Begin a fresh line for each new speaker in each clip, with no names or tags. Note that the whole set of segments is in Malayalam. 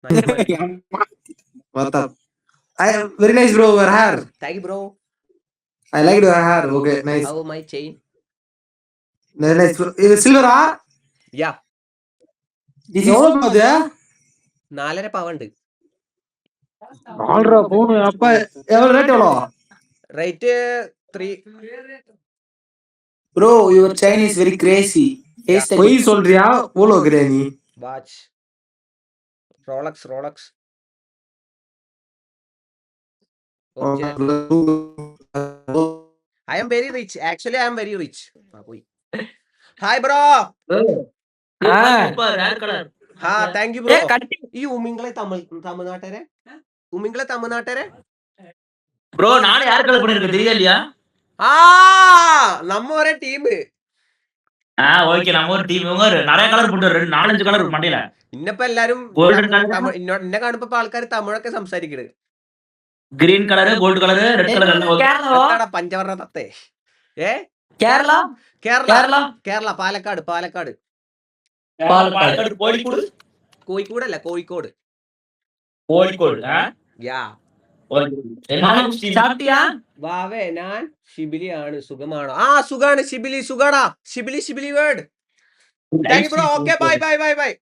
Nice man.
What up? Very nice, bro. Your hair.
Thank you, bro.
I liked your hair. Okay, nice.
How my chain?
Very nice, bro. Silver, ah?
Yeah.
This is all about there.
4.5 പവണ്ട്.
All right, phone. Appa, ever rate evallo?
Rate 3.
Bro, your chain is very crazy. Poi solriya? Volo kare ni.
Watch Rolex I am very rich. Actually, I am very rich. Hi, bro. Ha, thank you, bro. ഈ ഉമിങ്ങളെ തമിഴ്നാട്ടരെ
ப்ரோ நானே யார் கலர் பண்ணிருக்கு தெரியலையா?
நம்ம ஒரே டீம்.
ஓகே நம்ம ஒரு ടീം நிறைய കളർ പോട്ട് 4-5 കളർ മണ്ടയില.
ഇന്നപ്പോ എല്ലാരും
ഗോൾഡൻ കളർ
എന്നെ കാണുമ്പോ ആൾക്കാർ തമിഴൊക്കെ സംസാരിക്കുന്നത്.
Green colour, gold colour, red colour
എന്താണ് പഞ്ചവർണ്ണ തത്തേ?
കേരള
പാലക്കാട് കോഴിക്കോടല്ല കോഴിക്കോട്. യാ വാവേ ഞാൻ ഷിബിലി ആണ്. സുഖമാണോ? സുഖാണ് ഷിബിലി. സുഖാടാ Shibili word. Thank you bro. Okay bye.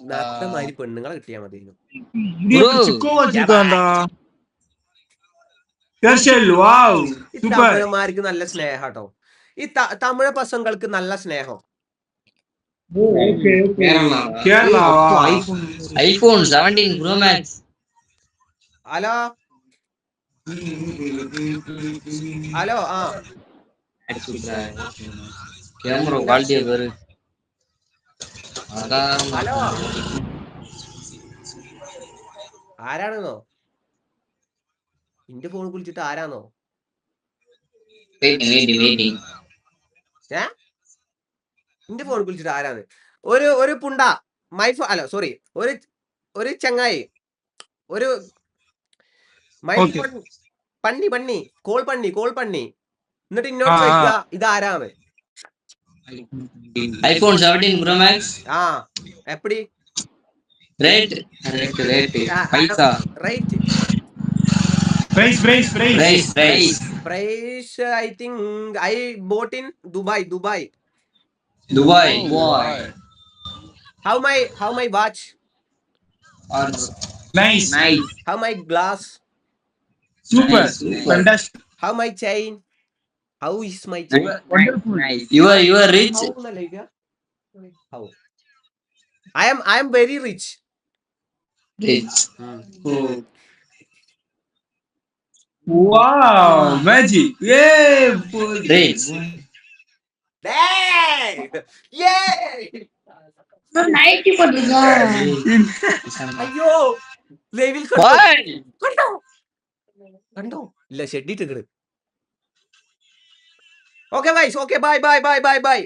നഗ്നമാതിരി പെണ്ണുങ്ങളെ കിട്ടിയാ മതി. തമിഴന്മാർക്ക് നല്ല സ്നേഹാട്ടോ. ഈ തമിഴ് പസങ്ങൾക്ക് നല്ല സ്നേഹം.
iPhone 17 Pro Max.
Hello
Camera quality very.
Hello ആരാണെന്നോ? എന്റെ ഫോൺ വിളിച്ചിട്ട് ആരാന്നോ?
Waiting.
എന്റെ ഫോൺ വിളിച്ചിട്ട് ആരാന്ന്? ഒരു പുണ്ട അല്ല സോറി, ഒരു ചങ്ങായി, ഒരു പന്നി കോൾ പന്നി എന്നിട്ട് ഇന്നോട് ചോദിക്കുക ഇതാരാന്ന്.
iPhone 17 Pro Max.
എപ്പടി
Rate.
Price I think I bought in Dubai. How my watch?
Nice.
How my glass?
Super. Fantastic.
How my chain? How is my chain?
Wonderful.
You are rich.
How? I am very rich.
Wow, magic.
Rich.
അയ്യോ ലൈവിൽ കണ്ടോ? ഇല്ല ഷെഡിട്ട്. Okay bye.